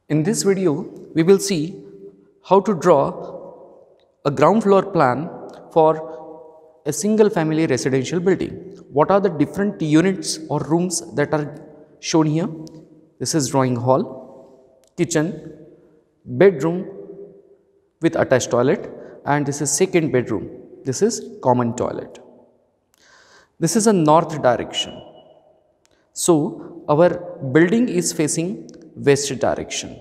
In this video, we will see how to draw a ground floor plan for a single family residential building. What are the different units or rooms that are shown here? This is drawing hall, kitchen, bedroom with attached toilet, and this is second bedroom. This is common toilet. This is a north direction. So our building is facing west direction.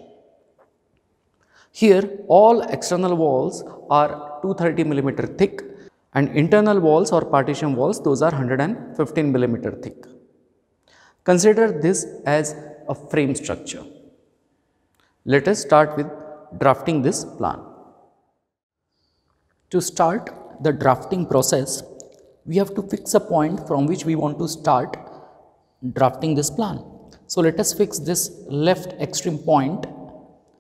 Here all external walls are 230 millimeter thick and internal walls or partition walls, those are 115 millimeter thick. Consider this as a frame structure. Let us start with drafting this plan. To start the drafting process, we have to fix a point from which we want to start drafting this plan. So let us fix this left extreme point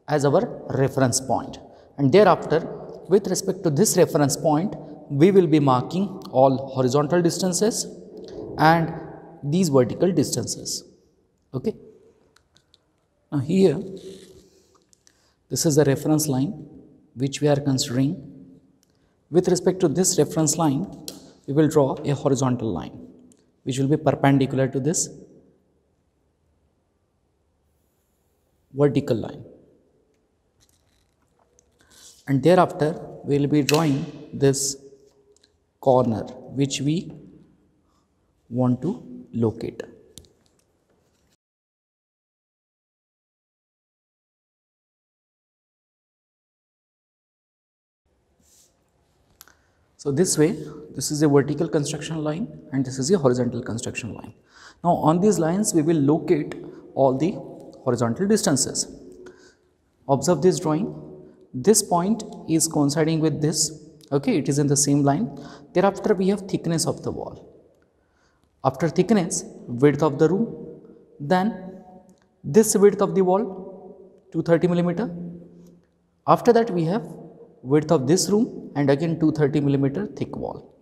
as our reference point, and thereafter with respect to this reference point we will be marking all horizontal distances and these vertical distances. Okay. Now here this is the reference line which we are considering. With respect to this reference line, we will draw a horizontal line which will be perpendicular to this vertical line, and thereafter we will be drawing this corner which we want to locate. So this way, this is a vertical construction line and this is a horizontal construction line. Now on these lines we will locate all the horizontal distances. Observe this drawing. This point is coinciding with this. Okay, it is in the same line. Thereafter we have thickness of the wall. After thickness, width of the room. Then this width of the wall 230 millimeter. After that we have width of this room and again 230 millimeter thick wall.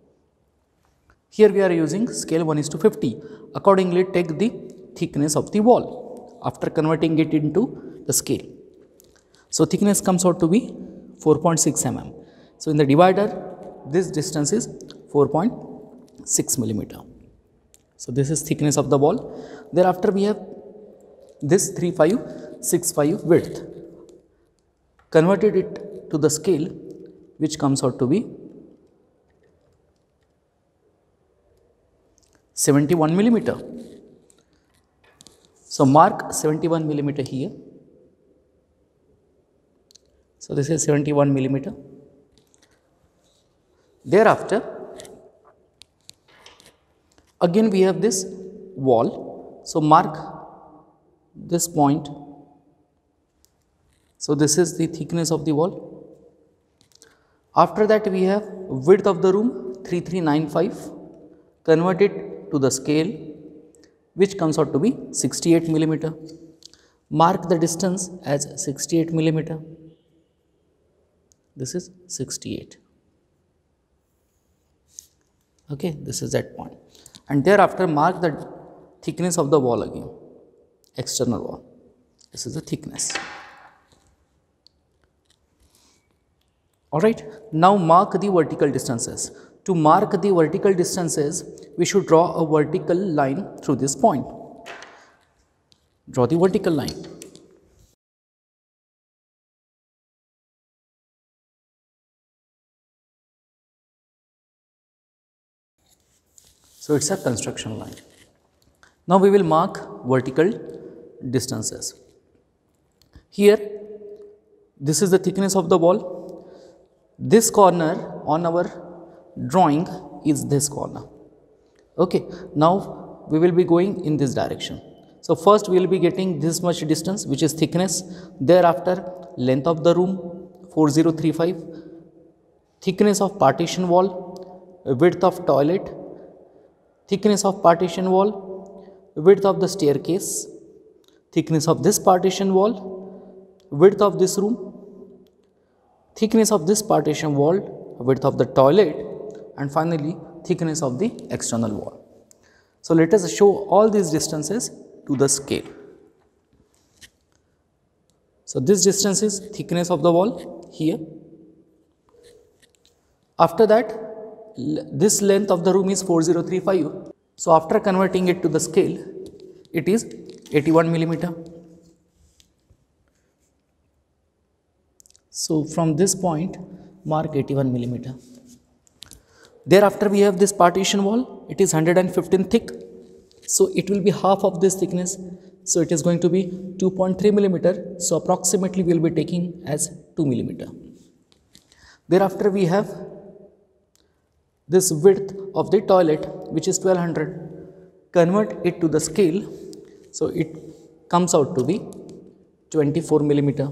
Here we are using scale 1:50. Accordingly take the thickness of the wall after converting it into the scale. So thickness comes out to be 4.6 mm. So in the divider this distance is 4.6 millimeter. So this is thickness of the wall. Thereafter we have this 3565 width. Converted it to the scale which comes out to be 71 millimeter. So mark 71 millimeter here. So this is 71 millimeter. Thereafter again we have this wall. So mark this point. So this is the thickness of the wall. After that we have width of the room 3395. Convert it to the scale which comes out to be 68 millimeter. Mark the distance as 68 millimeter. This is 68. Okay, this is that point. And thereafter mark the thickness of the wall again, external wall. This is the thickness. Alright, now mark the vertical distances. To mark the vertical distances, we should draw a vertical line through this point. Draw the vertical line. So it's a construction line. Now we will mark vertical distances. Here, this is the thickness of the wall. This corner on our drawing is this corner. Okay, now we will be going in this direction. So first we will be getting this much distance which is thickness. Thereafter length of the room 4035, thickness of partition wall, width of toilet, thickness of partition wall, width of the staircase, thickness of this partition wall, width of this room, thickness of this partition wall, width of the toilet, and finally thickness of the external wall. So let us show all these distances to the scale. So this distance is thickness of the wall here. After that, this length of the room is 4035. So after converting it to the scale, it is 81 millimeter. So from this point, mark 81 millimeter. Thereafter we have this partition wall. It is 115 thick. So it will be half of this thickness. So it is going to be 2.3 millimeter. So approximately we will be taking as 2 millimeter. Thereafter we have this width of the toilet, which is 1200. Convert it to the scale. So it comes out to be 24 millimeter.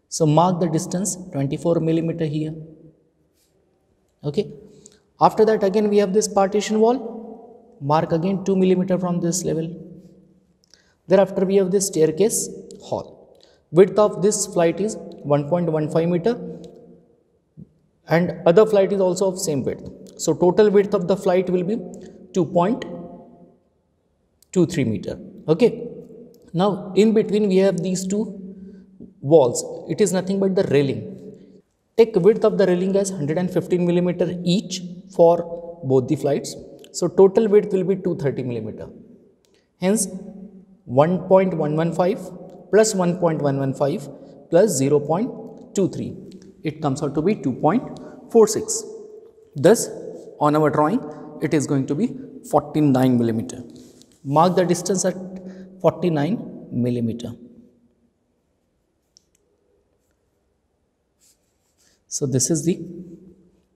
So mark the distance 24 millimeter here. Okay. After that again we have this partition wall. Mark again 2 millimeter from this level. Thereafter we have this staircase hall. Width of this flight is 1.15 meter and other flight is also of same width. So total width of the flight will be 2.23 meter. Okay. Now in between we have these two walls. It is nothing but the railing. Take width of the railing as 115 millimeter each for both the flights. So total width will be 230 millimeter. Hence 1.115 plus 1.115 plus 0.23. It comes out to be 2.46. Thus on our drawing it is going to be 49 millimeter. Mark the distance at 49 millimeter. So this is the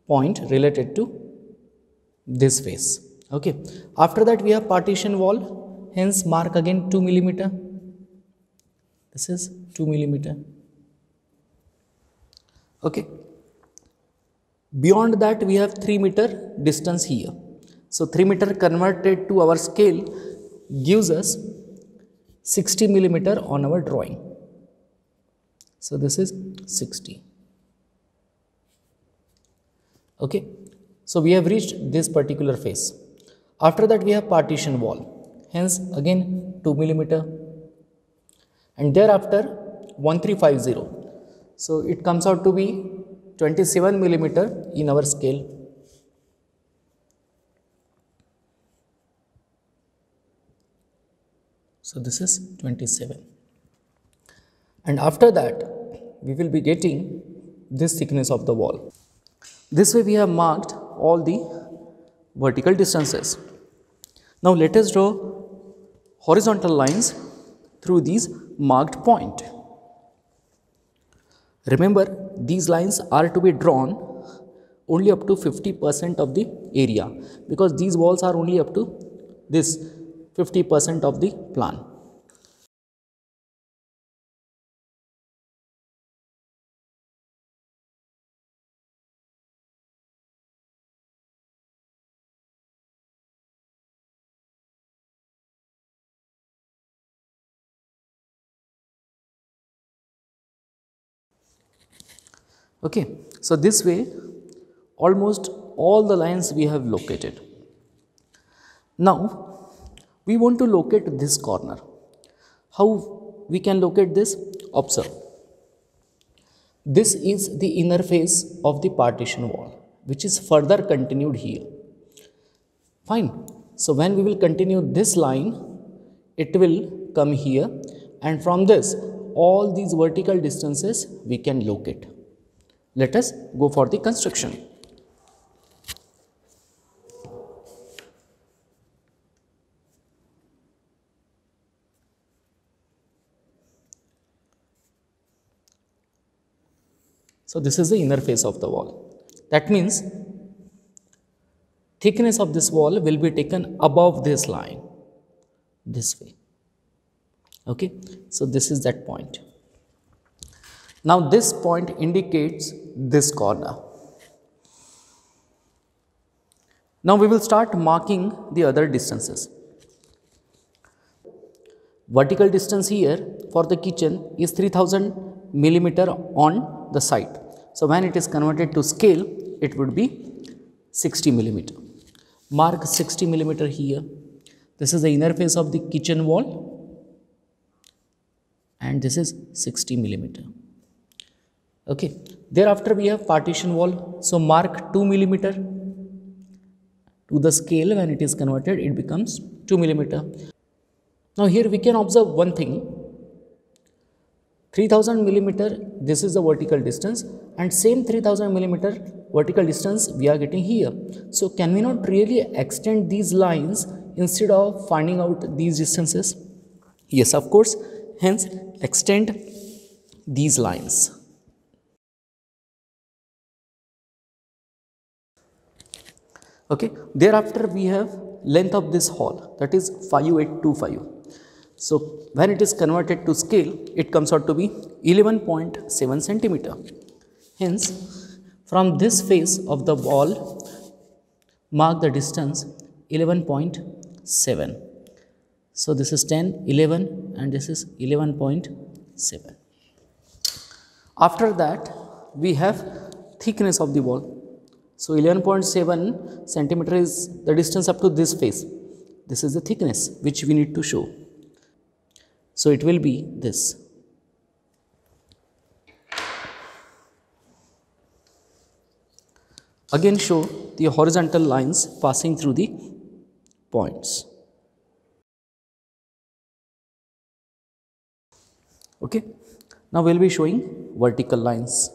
point related to this face. Okay. After that we have partition wall. Hence mark again 2 millimeter. This is 2 millimeter. Okay. Beyond that we have 3 meter distance here. So 3 meter converted to our scale gives us 60 millimeter on our drawing. So this is 60. Okay. So we have reached this particular face. After that we have partition wall. Hence again 2 millimeter. And thereafter 1350. So it comes out to be 27 millimeter in our scale. So this is 27. And after that we will be getting this thickness of the wall. This way we have marked all the vertical distances. Now let us draw horizontal lines through these marked point. Remember, these lines are to be drawn only up to 50% of the area, because these walls are only up to this 50% of the plan. Okay, so this way almost all the lines we have located. Now we want to locate this corner. How we can locate this? Observe. This is the inner face of the partition wall, which is further continued here. Fine. So when we will continue this line, it will come here, and from this all these vertical distances we can locate. Let us go for the construction. So this is the inner face of the wall. That means thickness of this wall will be taken above this line, this way. Okay, so this is that point. Now this point indicates this corner. Now we will start marking the other distances. Vertical distance here for the kitchen is 3000 millimeter on the side. So when it is converted to scale, it would be 60 millimeter. Mark 60 millimeter here. This is the inner face of the kitchen wall. and this is 60 millimeter. Okay, thereafter we have partition wall. So mark 2 millimeter to the scale. When it is converted, it becomes 2 millimeter. Now here we can observe one thing. 3000 millimeter, this is the vertical distance, and same 3000 millimeter vertical distance we are getting here. So can we not really extend these lines instead of finding out these distances? Yes, of course. Hence extend these lines. Okay, thereafter we have length of this hall, that is 5825. So when it is converted to scale, it comes out to be 11.7 centimeter. Hence, from this face of the wall, mark the distance 11.7. So this is 10, 11, and this is 11.7. After that, we have thickness of the wall. So 11.7 centimeter is the distance up to this face. This is the thickness which we need to show. So it will be this. Again show the horizontal lines passing through the points. Okay. Now we will be showing vertical lines.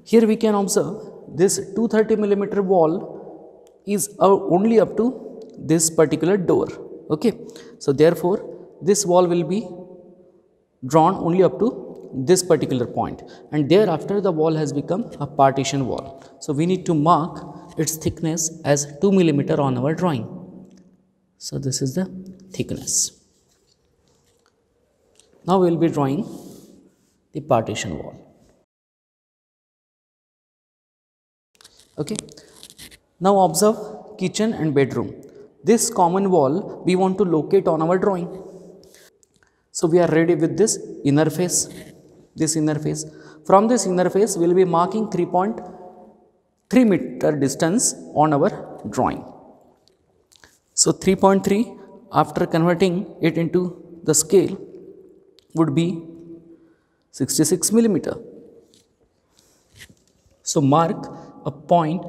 Here we can observe this 230 millimeter wall is only up to this particular door. Okay, so therefore this wall will be drawn only up to this particular point, and thereafter the wall has become a partition wall. So we need to mark its thickness as 2 millimeter on our drawing. So this is the thickness. Now we will be drawing the partition wall. Okay. Now observe kitchen and bedroom. This common wall we want to locate on our drawing. So we are ready with this inner face. This inner face. From this inner face, we will be marking 3.3 meter distance on our drawing. So 3.3, after converting it into the scale, would be 66 millimeter. So mark a point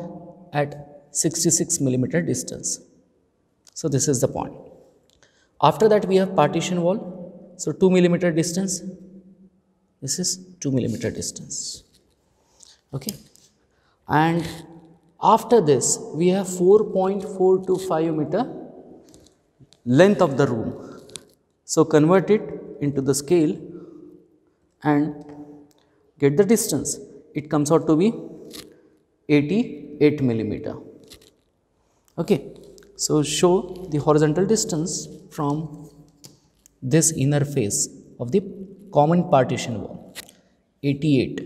at 66 millimeter distance. So this is the point. After that we have partition wall. So 2 millimeter distance. This is 2 millimeter distance. Okay. And after this we have 4.425 meter length of the room. So convert it into the scale and get the distance. It comes out to be 88 millimeter. Okay, so show the horizontal distance from this inner face of the common partition wall. 88.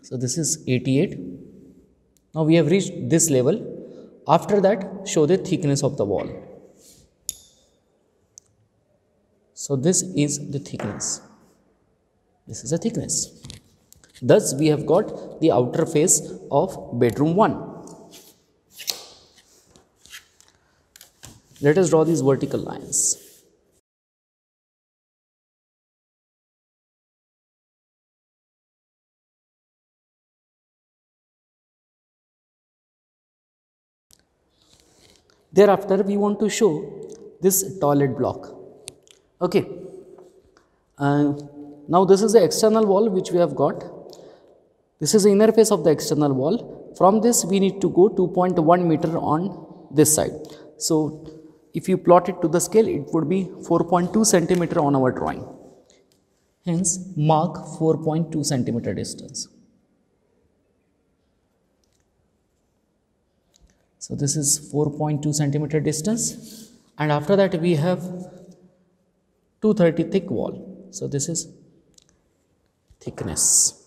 So this is 88. Now we have reached this level. After that, show the thickness of the wall. So this is the thickness. This is the thickness. Thus, we have got the outer face of bedroom 1. Let us draw these vertical lines. Thereafter, we want to show this toilet block. Okay. Now, this is the external wall which we have got. This is the inner face of the external wall. From this, we need to go 2.1 meter on this side. So, if you plot it to the scale, it would be 4.2 centimeter on our drawing. Hence, mark 4.2 centimeter distance. So, this is 4.2 centimeter distance, and after that we have 230 thick wall. So, this is thickness.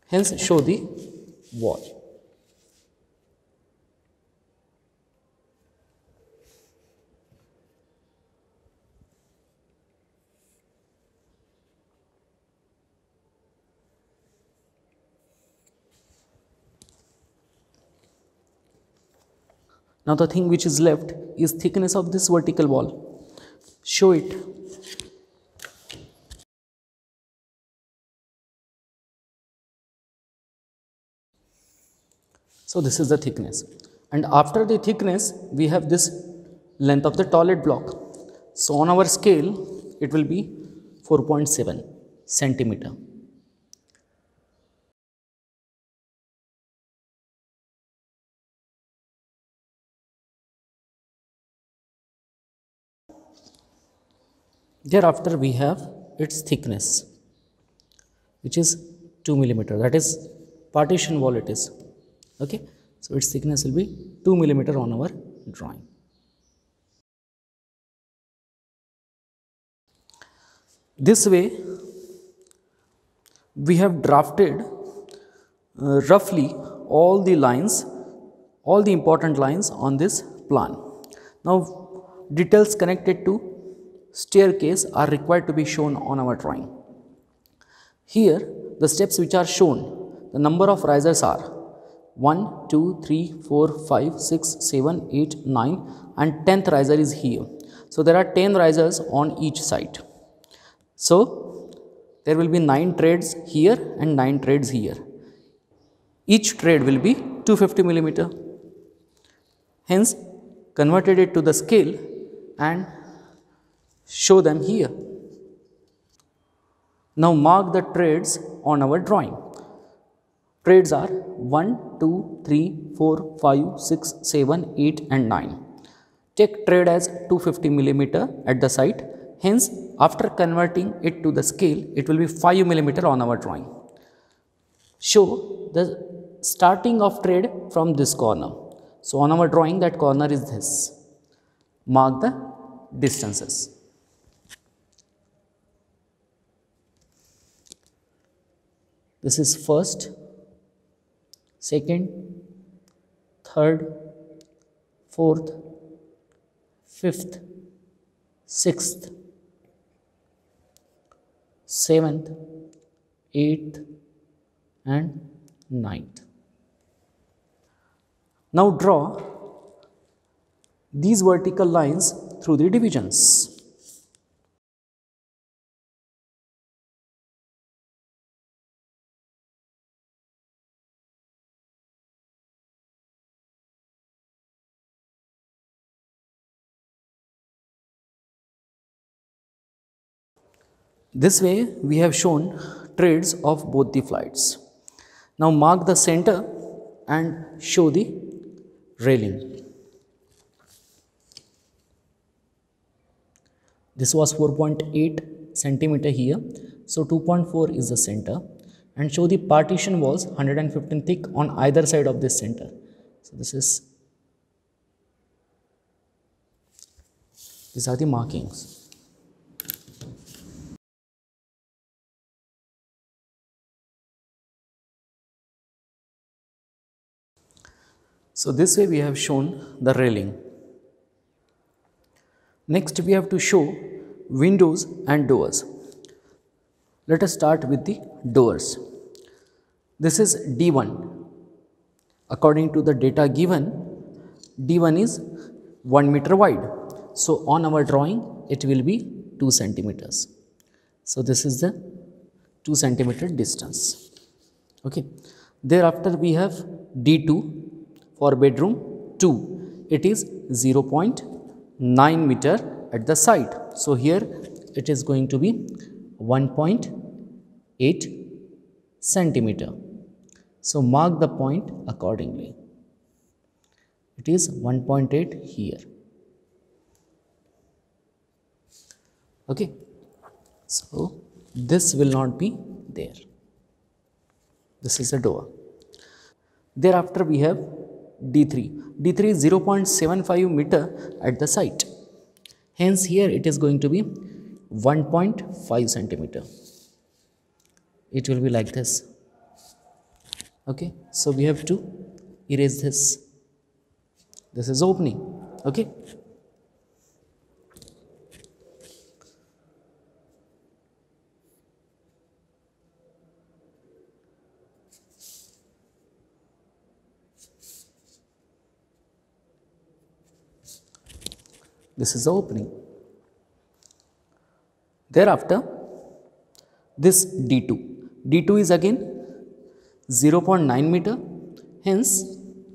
Hence, show the wall. Now the thing which is left is thickness of this vertical wall. Show it. So this is the thickness, and after the thickness we have this length of the toilet block. So on our scale it will be 4.7 centimeter. Thereafter we have its thickness, which is 2 millimeter, that is partition wall it is. Okay, so its thickness will be 2 millimeter on our drawing. This way we have drafted roughly all the lines, all the important lines on this plan. Now details connected to staircase are required to be shown on our drawing. Here the steps which are shown, the number of risers are 1, 2, 3, 4, 5, 6, 7, 8, 9 and 10th riser is here. So there are 10 risers on each side. So there will be 9 treads here and 9 treads here. Each tread will be 250 millimeter. Hence converted it to the scale and show them here. Now mark the treads on our drawing. Treads are 1, 2, 3, 4, 5, 6, 7, 8 and 9. Take tread as 250 millimeter at the side. Hence after converting it to the scale it will be 5 millimeter on our drawing. Show the starting of tread from this corner. So on our drawing that corner is this. Mark the distances. This is first, second, third, fourth, fifth, sixth, seventh, eighth and ninth. Now draw these vertical lines through the divisions. This way we have shown treads of both the flights. Now mark the center and show the railing. This was 4.8 centimeter here, so 2.4 is the center, and show the partition walls 115 thick on either side of this center. So these are the markings. So this way we have shown the railing. Next we have to show windows and doors. Let us start with the doors. This is D1. According to the data given, D1 is 1 meter wide. So on our drawing it will be 2 centimeters. So this is the 2 centimeter distance. Okay. Thereafter we have D2 for bedroom 2. It is 0.9 meter at the side. So here it is going to be 1.8 centimeter. So mark the point accordingly. It is 1.8 here. Okay. So this will not be there. This is the door. Thereafter we have D3. D3 is 0.75 meter at the site. Hence here it is going to be 1.5 centimeter. It will be like this. Okay. So we have to erase this. This is opening. Okay. This is the opening. Thereafter, this D2. D2 is again 0.9 meter, hence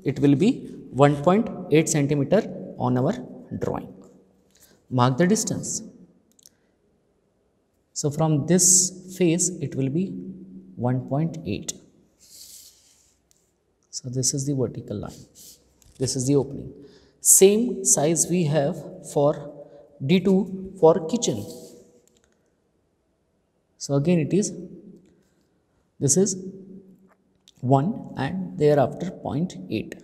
it will be 1.8 centimeter on our drawing. Mark the distance. So from this face it will be 1.8. So this is the vertical line. This is the opening. Same size we have for D2 for kitchen. So again it is, this is 1 and thereafter 0.8.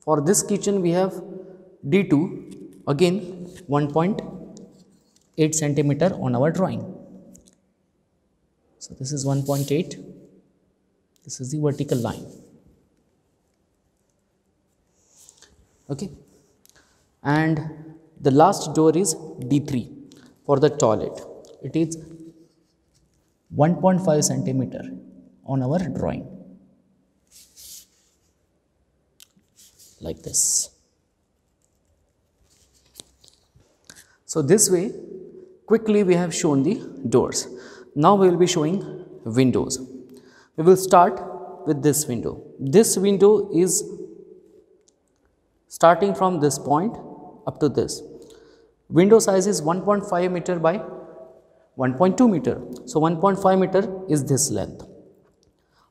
For this kitchen we have D2 again 1.8 centimeter on our drawing. So this is 1.8. This is the vertical line. Okay. And the last door is D3 for the toilet. It is 1.5 centimeter on our drawing, like this. So this way quickly we have shown the doors. Now we will be showing windows. We will start with this window. This window is starting from this point up to this. Window size is 1.5 meter by 1.2 meter. So 1.5 meter is this length.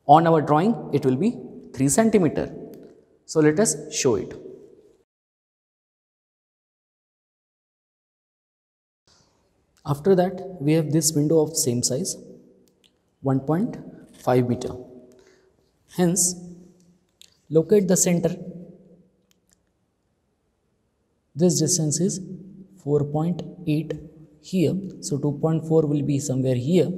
On our drawing it will be 3 centimeter. So let us show it. After that we have this window of same size 1.5 meter. Hence locate the center. This distance is 4.8 here. So 2.4 will be somewhere here.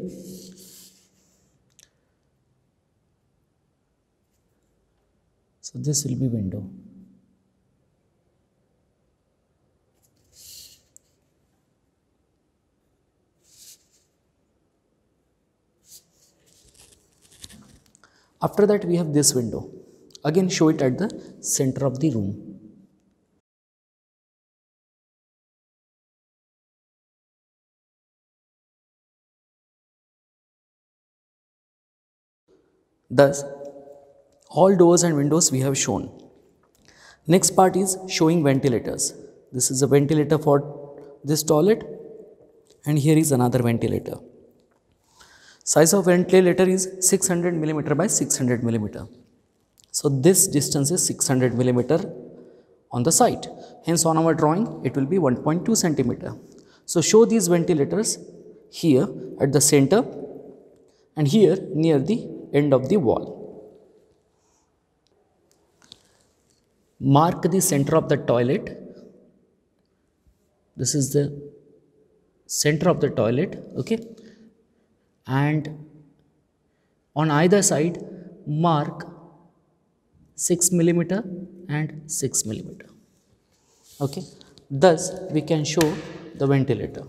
So this will be window. After that we have this window. Again show it at the center of the room. Thus all doors and windows we have shown. Next part is showing ventilators. This is a ventilator for this toilet and here is another ventilator. Size of ventilator is 600 millimeter by 600 millimeter. So this distance is 600 millimeter on the site. Hence on our drawing it will be 1.2 centimeter. So show these ventilators here at the center and here near the end of the wall. Mark the center of the toilet. This is the center of the toilet, okay, and on either side mark 6 millimeter and 6 millimeter, okay. Thus we can show the ventilator.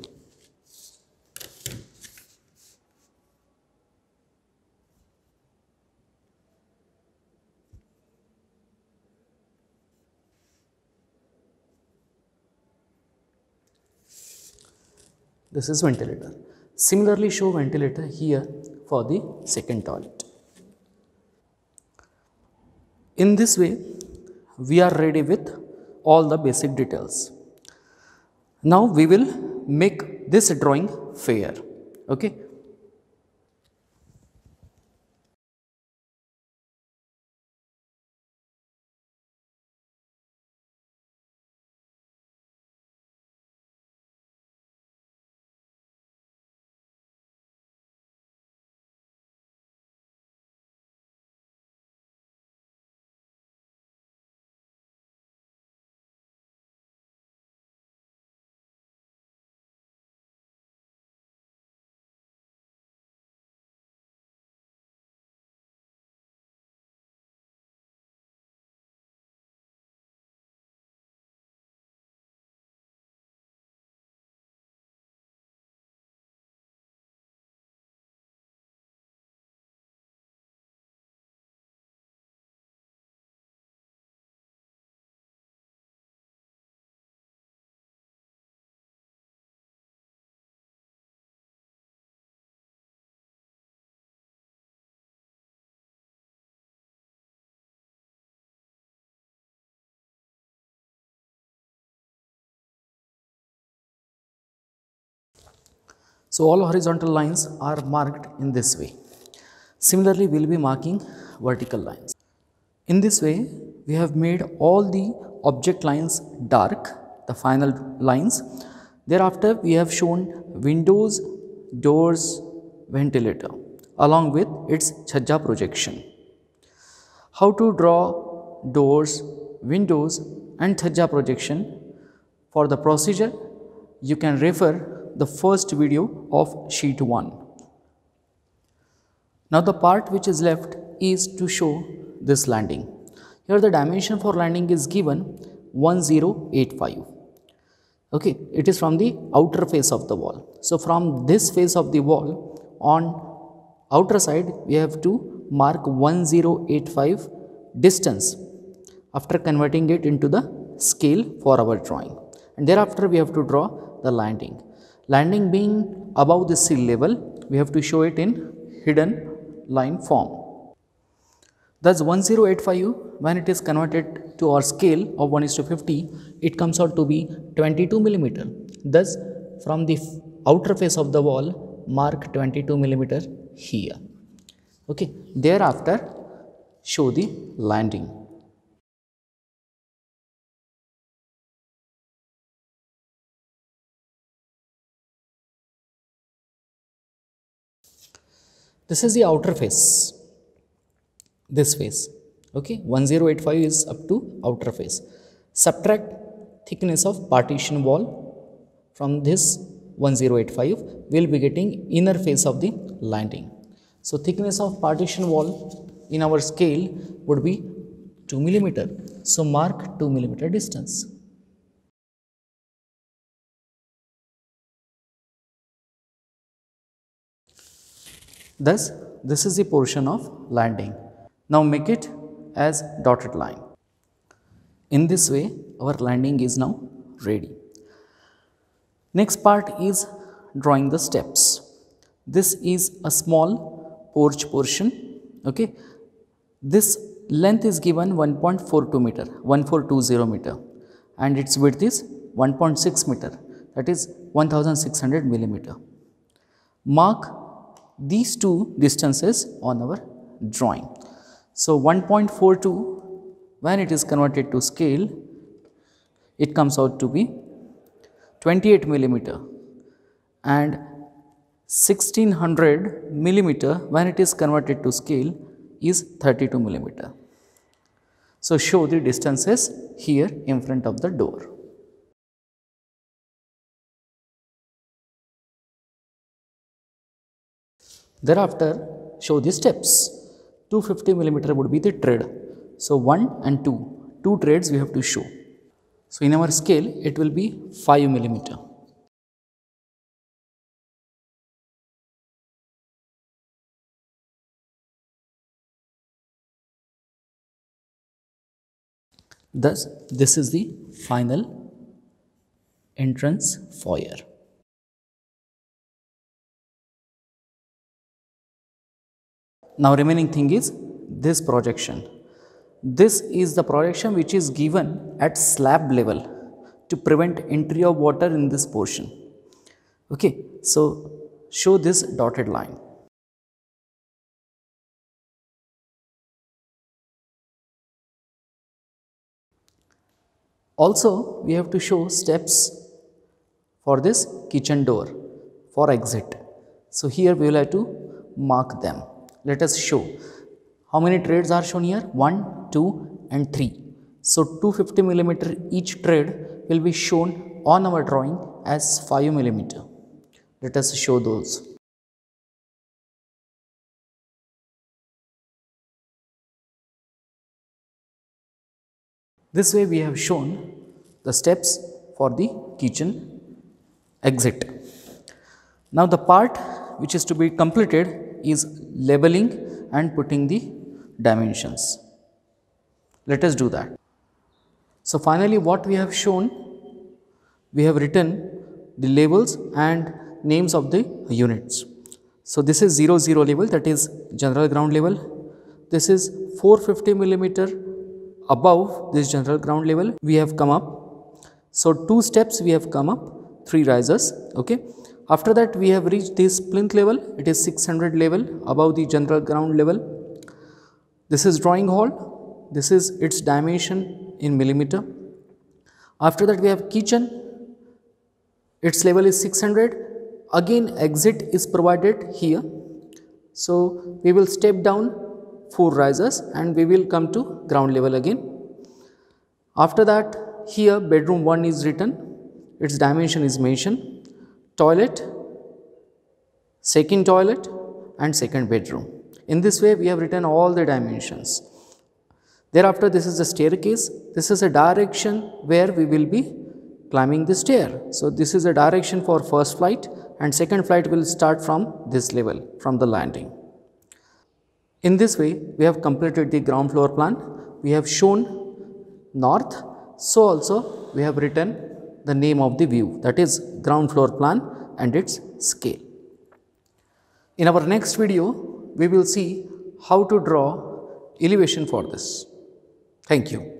This is ventilator. Similarly show ventilator here for the second toilet. In this way we are ready with all the basic details. Now we will make this drawing fair, okay. So all horizontal lines are marked in this way. Similarly, we will be marking vertical lines. In this way, we have made all the object lines dark, the final lines. Thereafter, we have shown windows, doors, ventilator along with its chhajja projection. How to draw doors, windows and chhajja projection? For the procedure, you can refer the first video of sheet 1. Now the part which is left is to show this landing. Here the dimension for landing is given 1085. Okay, it is from the outer face of the wall. So from this face of the wall on outer side we have to mark 1085 distance after converting it into the scale for our drawing. And thereafter we have to draw the landing. Landing being above the sea level, we have to show it in hidden line form. Thus 1085, when it is converted to our scale of 1:50, it comes out to be 22 millimeter. Thus from the outer face of the wall, mark 22 millimeter here. Okay, thereafter show the landing. This is the outer face, this face. Okay, 1085 is up to outer face. Subtract thickness of partition wall from this 1085, we will be getting inner face of the landing. So thickness of partition wall in our scale would be 2 millimeter. So mark 2 millimeter distance. Thus, this is the portion of landing. Now make it as dotted line. In this way, our landing is now ready. Next part is drawing the steps. This is a small porch portion. Okay, this length is given 1.42 meter, 1420 meter, and its width is 1.6 meter, that is 1600 millimeter. Mark these two distances on our drawing. So 1.42, when it is converted to scale, it comes out to be 28 millimeter, and 1600 millimeter when it is converted to scale is 32 millimeter. So show the distances here in front of the door. Thereafter show the steps. 250 millimeter would be the tread. So 1 and 2 treads we have to show. So in our scale it will be 5 millimeter. Thus this is the final entrance foyer. Now remaining thing is this projection. This is the projection which is given at slab level to prevent entry of water in this portion. Okay, so show this dotted line. Also, we have to show steps for this kitchen door for exit. So here we will have to mark them. Let us show. How many treads are shown here? 1, 2 and 3. So 250 millimeter each tread will be shown on our drawing as 5 millimeter. Let us show those. This way we have shown the steps for the kitchen exit. Now the part which is to be completed is leveling and putting the dimensions. Let us do that. So finally what we have shown, we have written the labels and names of the units. So this is 00 level, that is general ground level. This is 450 millimeter above this general ground level we have come up. So 2 steps we have come up, 3 risers. Okay, After that we have reached this plinth level, it is 600 level above the general ground level. This is drawing hall, this is its dimension in millimeter. After that we have kitchen, its level is 600, again exit is provided here. So we will step down 4 risers and we will come to ground level again. After that here bedroom 1 is written, its dimension is mentioned, toilet, second toilet and second bedroom. In this way we have written all the dimensions. Thereafter this is the staircase, this is a direction where we will be climbing the stair. So this is a direction for first flight and second flight will start from this level, from the landing. In this way we have completed the ground floor plan. We have shown north, so also we have written the name of the view, that is ground floor plan and its scale. In our next video we will see how to draw elevation for this. Thank you.